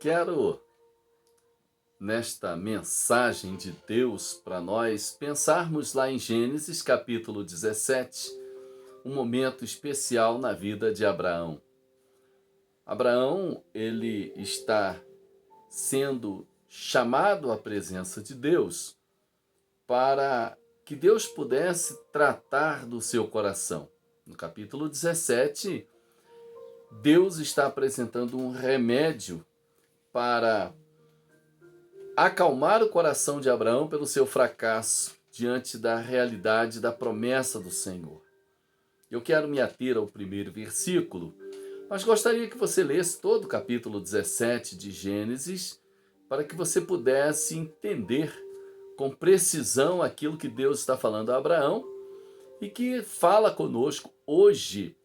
Quero, nesta mensagem de Deus para nós, pensarmos lá em Gênesis capítulo 17, um momento especial na vida de Abraão. Abraão, ele está sendo chamado à presença de Deus para que Deus pudesse tratar do seu coração. No capítulo 17, Deus está apresentando um remédio para acalmar o coração de Abraão pelo seu fracasso diante da realidade da promessa do Senhor. Eu quero me ater ao primeiro versículo, mas gostaria que você lesse todo o capítulo 17 de Gênesis para que você pudesse entender com precisão aquilo que Deus está falando a Abraão e que fala conosco hoje,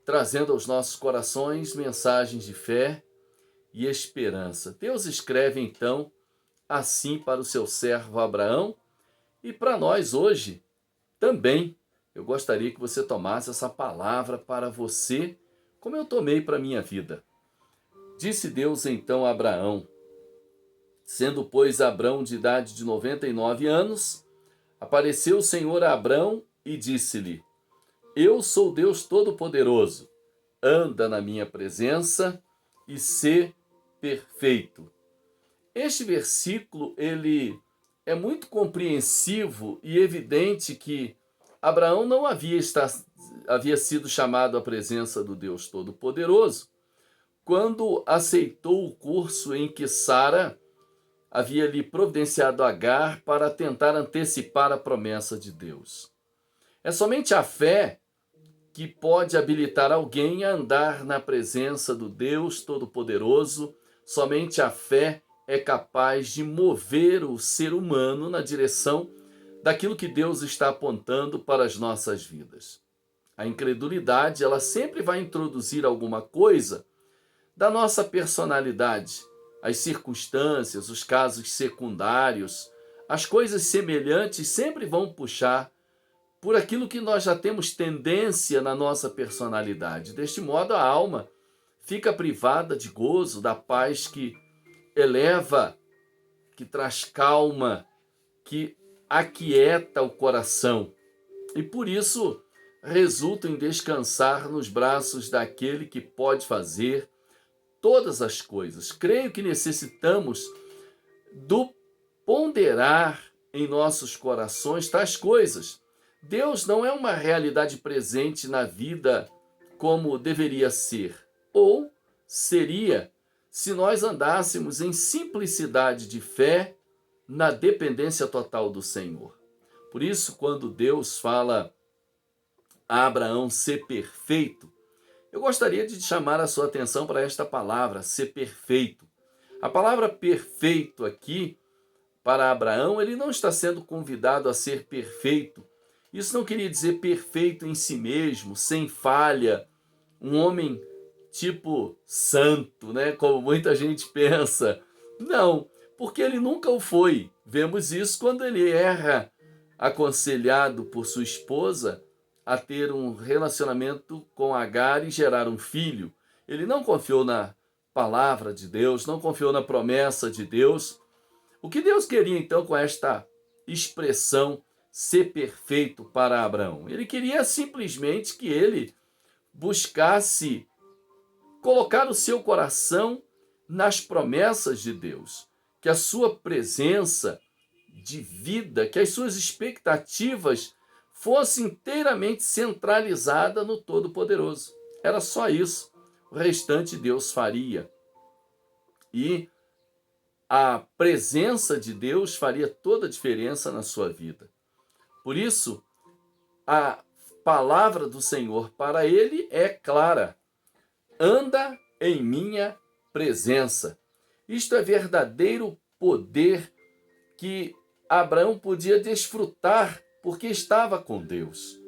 trazendo aos nossos corações mensagens de fé e esperança. Deus escreve então assim para o seu servo Abraão e para nós hoje também. Eu gostaria que você tomasse essa palavra para você, como eu tomei para a minha vida. Disse Deus então a Abraão: sendo, pois, Abrão de idade de 99 anos, apareceu o Senhor a Abrão e disse-lhe: eu sou Deus Todo-Poderoso, anda na minha presença e sê perfeito. Este versículo, ele é muito compreensivo e evidente que Abraão não havia sido chamado à presença do Deus Todo-Poderoso quando aceitou o curso em que Sara havia lhe providenciado Agar para tentar antecipar a promessa de Deus. É somente a fé que pode habilitar alguém a andar na presença do Deus Todo-Poderoso. Somente a fé é capaz de mover o ser humano na direção daquilo que Deus está apontando para as nossas vidas. A incredulidade, ela sempre vai introduzir alguma coisa da nossa personalidade, as circunstâncias, os casos secundários, as coisas semelhantes sempre vão puxar por aquilo que nós já temos tendência na nossa personalidade. Deste modo, a alma fica privada de gozo, da paz que eleva, que traz calma, que aquieta o coração. E por isso resulta em descansar nos braços daquele que pode fazer todas as coisas. Creio que necessitamos do ponderar em nossos corações tais coisas. Deus não é uma realidade presente na vida como deveria ser, ou seria, se nós andássemos em simplicidade de fé, na dependência total do Senhor. Por isso, quando Deus fala a Abraão ser perfeito, eu gostaria de chamar a sua atenção para esta palavra, ser perfeito. A palavra perfeito aqui, para Abraão, ele não está sendo convidado a ser perfeito. Isso não queria dizer perfeito em si mesmo, sem falha, um homem tipo santo, né? Como muita gente pensa. Não, porque ele nunca o foi. Vemos isso quando ele erra, aconselhado por sua esposa a ter um relacionamento com Agar e gerar um filho. Ele não confiou na palavra de Deus, não confiou na promessa de Deus. O que Deus queria então com esta expressão ser perfeito para Abraão? Ele queria simplesmente que ele buscasse colocar o seu coração nas promessas de Deus, que a sua presença de vida, que as suas expectativas fosse inteiramente centralizada no Todo-Poderoso. Era só isso. O restante Deus faria. E a presença de Deus faria toda a diferença na sua vida. Por isso, a palavra do Senhor para ele é clara: anda em minha presença. Isto é verdadeiro poder que Abraão podia desfrutar porque estava com Deus.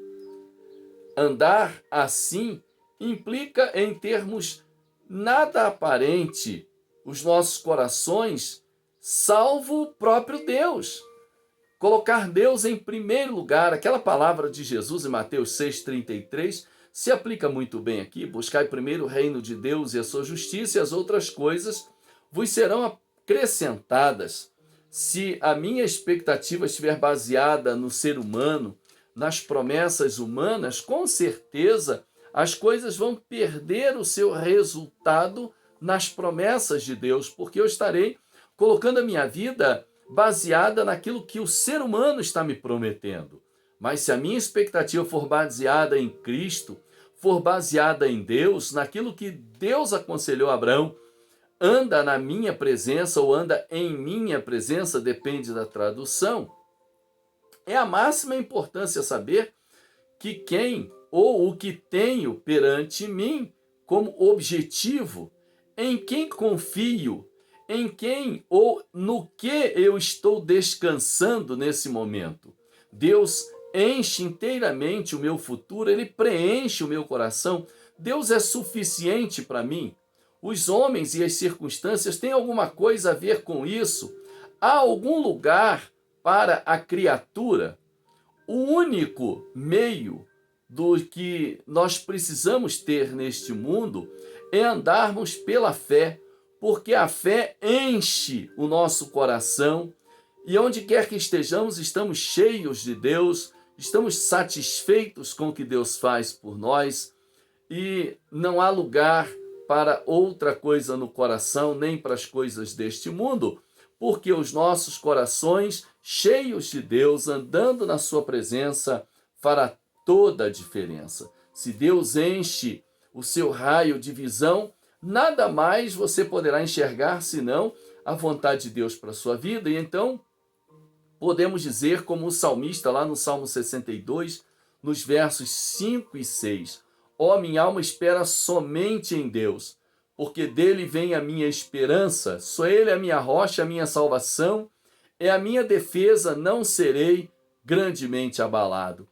Andar assim implica em termos nada aparente os nossos corações, salvo o próprio Deus. Colocar Deus em primeiro lugar, aquela palavra de Jesus em Mateus 6,33, se aplica muito bem aqui. Buscai primeiro o reino de Deus e a sua justiça, e as outras coisas vos serão acrescentadas. Se a minha expectativa estiver baseada no ser humano, nas promessas humanas, com certeza as coisas vão perder o seu resultado nas promessas de Deus, porque eu estarei colocando a minha vida baseada naquilo que o ser humano está me prometendo. Mas se a minha expectativa for baseada em Cristo, for baseada em Deus, naquilo que Deus aconselhou a Abraão, anda na minha presença ou anda em minha presença, depende da tradução, é a máxima importância saber que quem ou o que tenho perante mim como objetivo, em quem confio, em quem ou no que eu estou descansando nesse momento. Deus enche inteiramente o meu futuro, Ele preenche o meu coração. Deus é suficiente para mim. Os homens e as circunstâncias têm alguma coisa a ver com isso? Há algum lugar para a criatura? O único meio do que nós precisamos ter neste mundo é andarmos pela fé, porque a fé enche o nosso coração e onde quer que estejamos, estamos cheios de Deus, estamos satisfeitos com o que Deus faz por nós e não há lugar para outra coisa no coração, nem para as coisas deste mundo, porque os nossos corações cheios de Deus, andando na sua presença, fará toda a diferença. Se Deus enche o seu raio de visão, nada mais você poderá enxergar senão a vontade de Deus para a sua vida. E então, podemos dizer, como o salmista lá no Salmo 62, nos versos 5 e 6, ó, minha alma espera somente em Deus, porque dele vem a minha esperança, só ele é a minha rocha, a minha salvação, é a minha defesa, não serei grandemente abalado.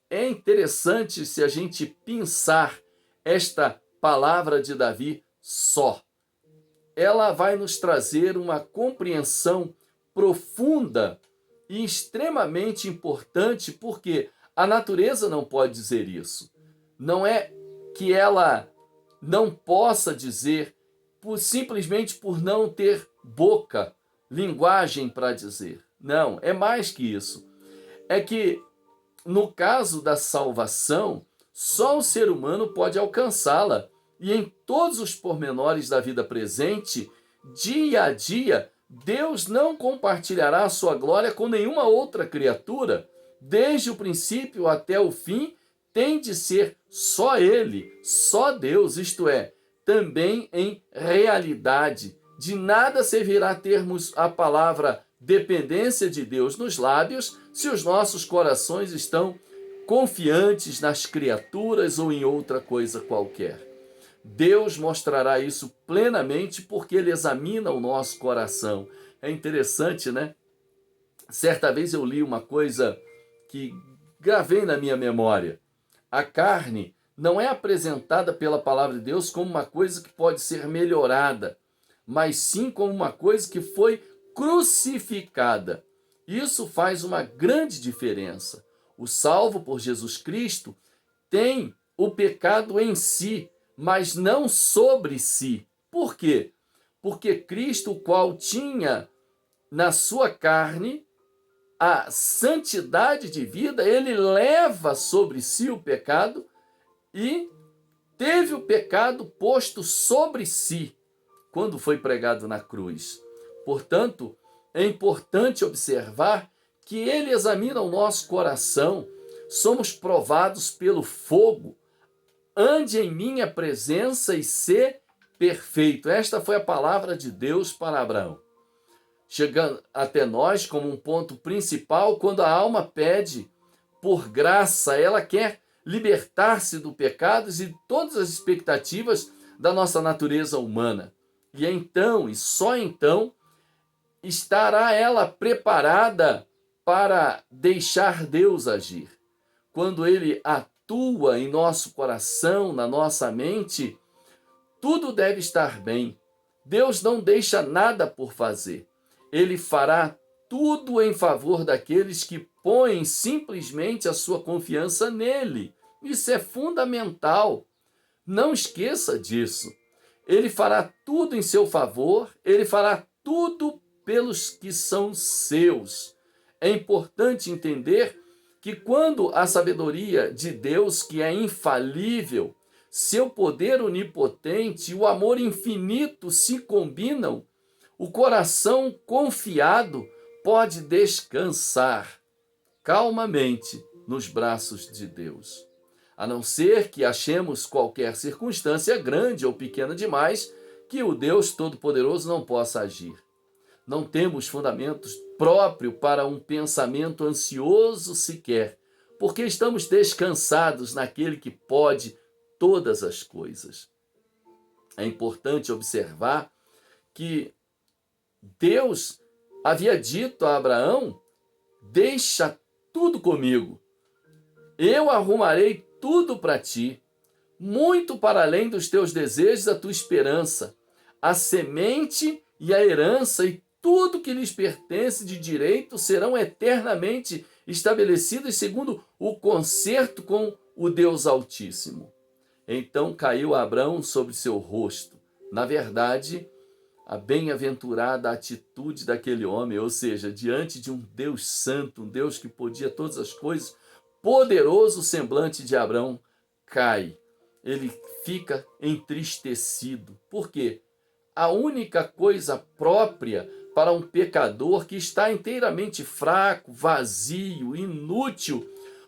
É interessante se a gente pensar esta palavra de Davi só. Ela vai nos trazer uma compreensão profunda e extremamente importante, porque a natureza não pode dizer isso. Não é que ela não possa dizer simplesmente por não ter boca, linguagem para dizer. Não, é mais que isso. É que, no caso da salvação, só o ser humano pode alcançá-la. E em todos os pormenores da vida presente, dia a dia, Deus não compartilhará a sua glória com nenhuma outra criatura. Desde o princípio até o fim, tem de ser só Ele, só Deus, isto é, também em realidade. De nada servirá termos a palavra dependência de Deus nos lábios se os nossos corações estão confiantes nas criaturas ou em outra coisa qualquer. Deus mostrará isso plenamente porque Ele examina o nosso coração. É interessante, né? Certa vez eu li uma coisa que gravei na minha memória. A carne não é apresentada pela palavra de Deus como uma coisa que pode ser melhorada, mas sim como uma coisa que foi crucificada. Isso faz uma grande diferença. O salvo por Jesus Cristo tem o pecado em si, mas não sobre si. Por quê? Porque Cristo, o qual tinha na sua carne a santidade de vida, ele leva sobre si o pecado e teve o pecado posto sobre si quando foi pregado na cruz. Portanto, é importante observar que ele examina o nosso coração, somos provados pelo fogo. Ande em minha presença e sê perfeito. Esta foi a palavra de Deus para Abraão, chegando até nós como um ponto principal quando a alma pede por graça, ela quer libertar-se do pecado e de todas as expectativas da nossa natureza humana. E então, e só então, estará ela preparada para deixar Deus agir. Quando Ele atua em nosso coração, na nossa mente, tudo deve estar bem. Deus não deixa nada por fazer. Ele fará tudo em favor daqueles que põem simplesmente a sua confiança nele. Isso é fundamental. Não esqueça disso. ele fará tudo em seu favor, ele fará tudo pelos que são seus. É importante entender que quando a sabedoria de Deus, que é infalível, seu poder onipotente e o amor infinito se combinam, o coração confiado pode descansar calmamente nos braços de Deus. A não ser que achemos qualquer circunstância grande ou pequena demais que o Deus Todo-Poderoso não possa agir. Não temos fundamentos próprios para um pensamento ansioso sequer, porque estamos descansados naquele que pode todas as coisas. É importante observar que Deus havia dito a Abraão: deixa tudo comigo, eu arrumarei tudo para ti, muito para além dos teus desejos, a tua esperança, a semente e a herança e tudo que lhes pertence de direito serão eternamente estabelecidos segundo o concerto com o Deus Altíssimo. Então caiu Abrão sobre seu rosto. Na verdade, a bem-aventurada atitude daquele homem, ou seja, diante de um Deus santo, um Deus que podia todas as coisas, poderoso semblante de Abrão cai. Ele fica entristecido. Por quê? A única coisa própria para um pecador que está inteiramente fraco, vazio, inútil,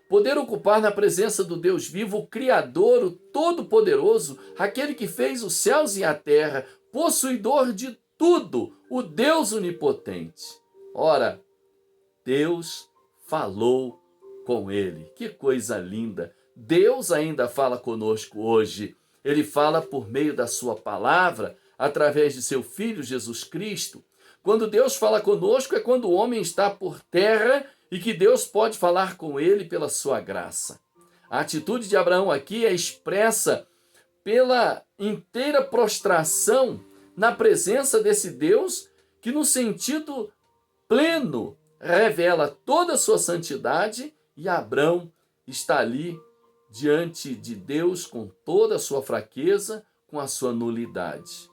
poder ocupar na presença do Deus vivo, o Criador, o Todo-Poderoso, aquele que fez os céus e a terra, possuidor de tudo, o Deus onipotente. Ora, Deus falou com ele. Que coisa linda! Deus ainda fala conosco hoje. Ele fala por meio da sua palavra, através de seu Filho Jesus Cristo. Quando Deus fala conosco é quando o homem está por terra e que Deus pode falar com ele pela sua graça. A atitude de Abraão aqui é expressa pela inteira prostração na presença desse Deus que, no sentido pleno, revela toda a sua santidade, e Abrão está ali diante de Deus com toda a sua fraqueza, com a sua nulidade.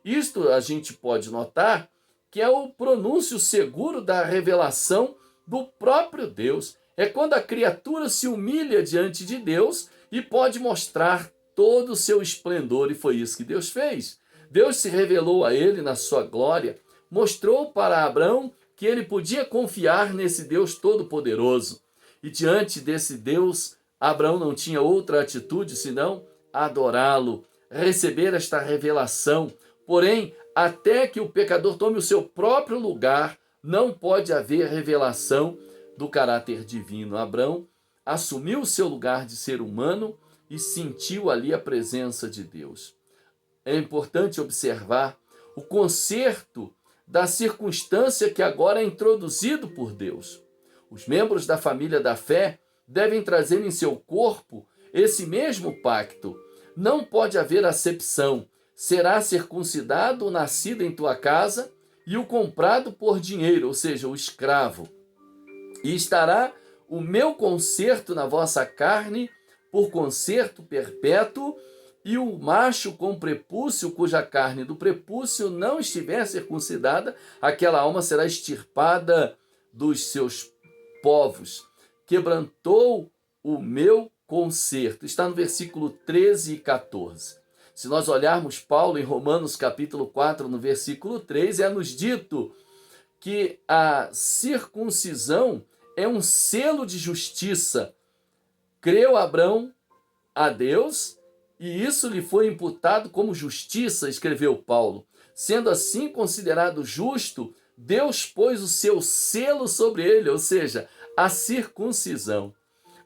Isto a gente pode notar que é o pronúncio seguro da revelação do próprio Deus. É quando a criatura se humilha diante de Deus e pode mostrar todo o seu esplendor, e foi isso que Deus fez. Deus se revelou a ele na sua glória, mostrou para Abrão que ele podia confiar nesse Deus todo-poderoso. E diante desse Deus, Abrão não tinha outra atitude senão adorá-lo, receber esta revelação. Porém, até que o pecador tome o seu próprio lugar, não pode haver revelação do caráter divino. Abrão assumiu o seu lugar de ser humano e sentiu ali a presença de Deus. É importante observar o concerto da circunstância que agora é introduzido por Deus. Os membros da família da fé devem trazer em seu corpo esse mesmo pacto. Não pode haver acepção. Será circuncidado o nascido em tua casa e o comprado por dinheiro, ou seja, o escravo. E estará o meu concerto na vossa carne por concerto perpétuo, e o macho com prepúcio, cuja carne do prepúcio não estiver circuncidada, aquela alma será extirpada dos seus povos. Quebrantou o meu concerto. Está no versículo 13 e 14. Se nós olharmos Paulo em Romanos capítulo 4, no versículo 3, é-nos dito que a circuncisão é um selo de justiça. Creu Abrão a Deus e isso lhe foi imputado como justiça, escreveu Paulo. Sendo assim considerado justo, Deus pôs o seu selo sobre ele, ou seja, a circuncisão.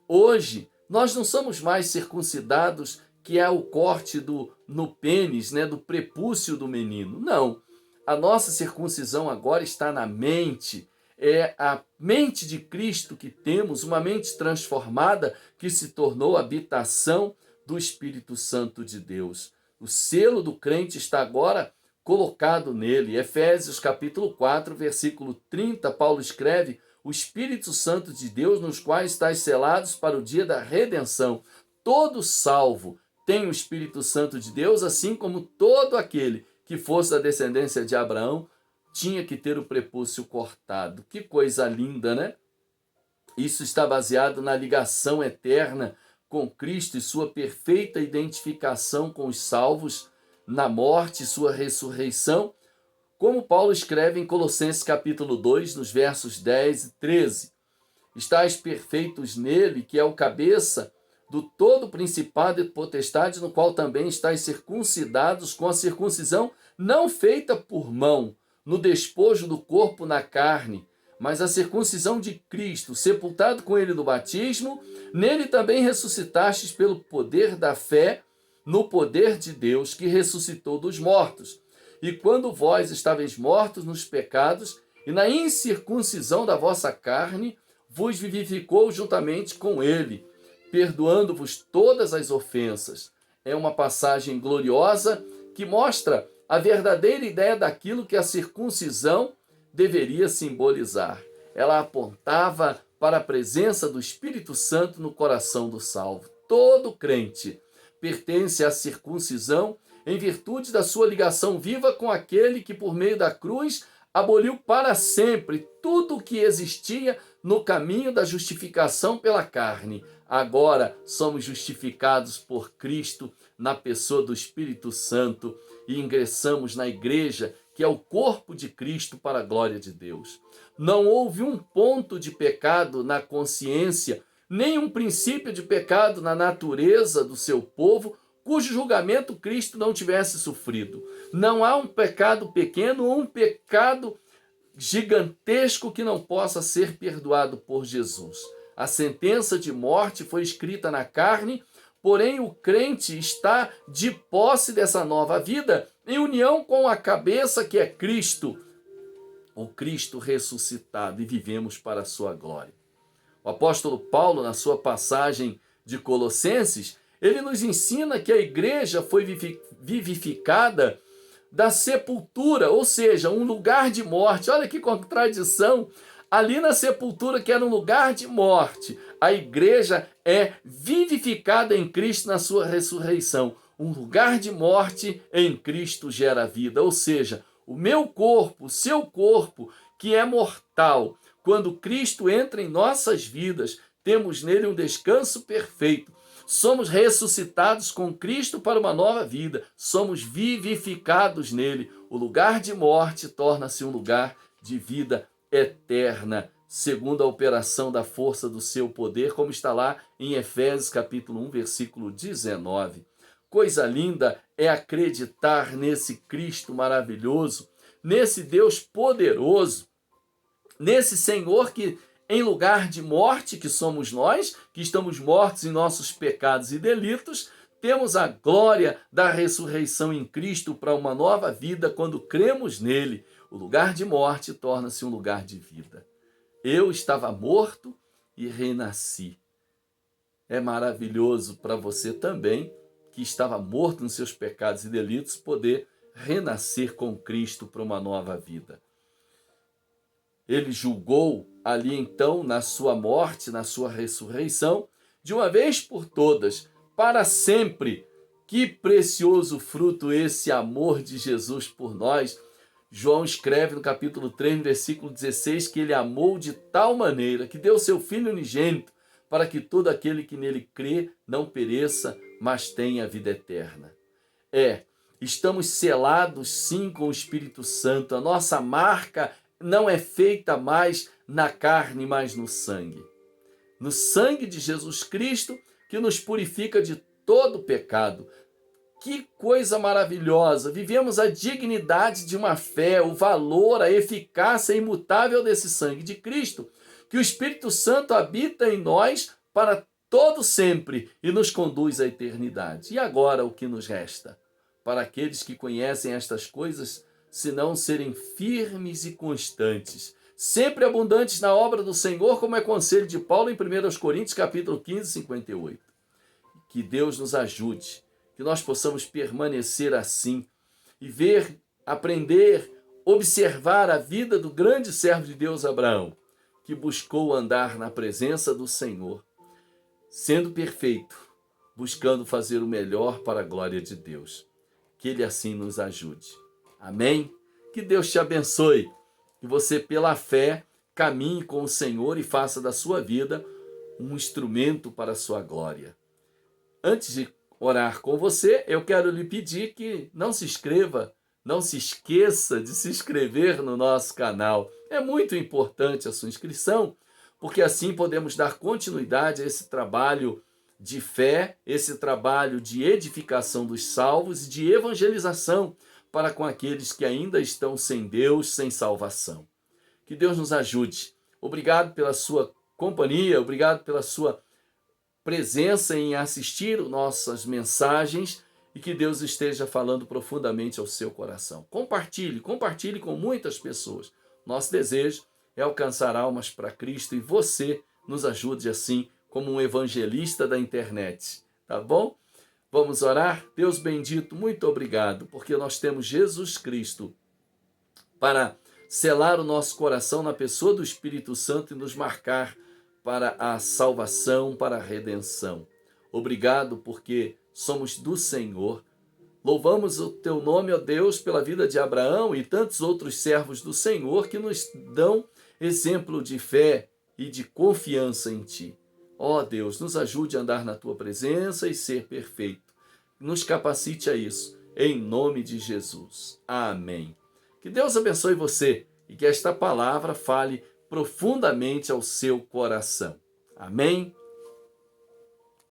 Hoje, nós não somos mais circuncidados, que é o corte no pênis, do prepúcio do menino. Não. A nossa circuncisão agora está na mente. É a mente de Cristo que temos, uma mente transformada que se tornou habitação do Espírito Santo de Deus. O selo do crente está agora colocado nele. Efésios capítulo 4, versículo 30, Paulo escreve: o Espírito Santo de Deus, nos quais estáis selados para o dia da redenção. Todo salvo tem o Espírito Santo de Deus, assim como todo aquele que fosse da descendência de Abraão tinha que ter o prepúcio cortado. Que coisa linda, né? Isso está baseado na ligação eterna com Cristo e sua perfeita identificação com os salvos, na morte e sua ressurreição, como Paulo escreve em Colossenses capítulo 2, nos versos 10 e 13. Estais perfeitos nele, que é o cabeça do todo principado e potestade, no qual também estáis circuncidados com a circuncisão não feita por mão, no despojo do corpo na carne, mas a circuncisão de Cristo, sepultado com ele no batismo, nele também ressuscitastes pelo poder da fé, no poder de Deus que ressuscitou dos mortos. E quando vós estáveis mortos nos pecados e na incircuncisão da vossa carne, vos vivificou juntamente com ele, perdoando-vos todas as ofensas. É uma passagem gloriosa que mostra a verdadeira ideia daquilo que a circuncisão deveria simbolizar. Ela apontava para a presença do Espírito Santo no coração do salvo. Todo crente pertence à circuncisão em virtude da sua ligação viva com aquele que, por meio da cruz, aboliu para sempre tudo o que existia no caminho da justificação pela carne. Agora somos justificados por Cristo na pessoa do Espírito Santo e ingressamos na igreja, que é o corpo de Cristo, para a glória de Deus. Não houve um ponto de pecado na consciência, nem um princípio de pecado na natureza do seu povo, cujo julgamento Cristo não tivesse sofrido. Não há um pecado pequeno ou um pecado gigantesco que não possa ser perdoado por Jesus. A sentença de morte foi escrita na carne, porém o crente está de posse dessa nova vida em união com a cabeça que é Cristo, o Cristo ressuscitado, e vivemos para a sua glória. O apóstolo Paulo, na sua passagem de Colossenses, ele nos ensina que a igreja foi vivificada da sepultura, ou seja, um lugar de morte. Olha que contradição! Ali na sepultura, que era um lugar de morte, a igreja é vivificada em Cristo na sua ressurreição. Um lugar de morte em Cristo gera vida, ou seja, o meu corpo, o seu corpo, que é mortal, quando Cristo entra em nossas vidas, temos nele um descanso perfeito. Somos ressuscitados com Cristo para uma nova vida. Somos vivificados nele. O lugar de morte torna-se um lugar de vida eterna, segundo a operação da força do seu poder, como está lá em Efésios capítulo 1, versículo 19. Coisa linda é acreditar nesse Cristo maravilhoso, nesse Deus poderoso, nesse Senhor que, em lugar de morte, que somos nós, que estamos mortos em nossos pecados e delitos, temos a glória da ressurreição em Cristo para uma nova vida quando cremos nele. O lugar de morte torna-se um lugar de vida. Eu estava morto e renasci. É maravilhoso para você também, que estava morto nos seus pecados e delitos, poder renascer com Cristo para uma nova vida. Ele julgou ali então, na sua morte, na sua ressurreição, de uma vez por todas, para sempre. Que precioso fruto esse amor de Jesus por nós. João escreve no capítulo 3, versículo 16, que ele amou de tal maneira que deu seu Filho unigênito, para que todo aquele que nele crê não pereça, mas tenha vida eterna. Estamos selados sim com o Espírito Santo. A nossa marca não é feita mais na carne, mas no sangue. No sangue de Jesus Cristo, que nos purifica de todo pecado. Que coisa maravilhosa! Vivemos a dignidade de uma fé, o valor, a eficácia imutável desse sangue de Cristo, que o Espírito Santo habita em nós para todo sempre e nos conduz à eternidade. E agora o que nos resta? Para aqueles que conhecem estas coisas, senão serem firmes e constantes, sempre abundantes na obra do Senhor, como é conselho de Paulo em 1 Coríntios capítulo 15, 58. Que Deus nos ajude, que nós possamos permanecer assim e ver, aprender, observar a vida do grande servo de Deus Abraão, que buscou andar na presença do Senhor, sendo perfeito, buscando fazer o melhor para a glória de Deus. Que Ele assim nos ajude. Amém? Que Deus te abençoe. Que você, pela fé, caminhe com o Senhor e faça da sua vida um instrumento para a sua glória. Antes de orar com você, eu quero lhe pedir que não se inscreva, não se esqueça de se inscrever no nosso canal. É muito importante a sua inscrição, porque assim podemos dar continuidade a esse trabalho de fé, esse trabalho de edificação dos salvos e de evangelização para com aqueles que ainda estão sem Deus, sem salvação. Que Deus nos ajude. Obrigado pela sua companhia, obrigado pela sua presença em assistir nossas mensagens e que Deus esteja falando profundamente ao seu coração. Compartilhe com muitas pessoas. Nosso desejo é alcançar almas para Cristo e você nos ajude assim como um evangelista da internet, tá bom? Vamos orar? Deus bendito, muito obrigado, porque nós temos Jesus Cristo para selar o nosso coração na pessoa do Espírito Santo e nos marcar para a salvação, para a redenção. Obrigado porque somos do Senhor. Louvamos o teu nome, ó Deus, pela vida de Abraão e tantos outros servos do Senhor que nos dão exemplo de fé e de confiança em ti. Ó Deus, nos ajude a andar na tua presença e ser perfeito. Nos capacite a isso, em nome de Jesus. Amém. Que Deus abençoe você e que esta palavra fale profundamente ao seu coração. Amém?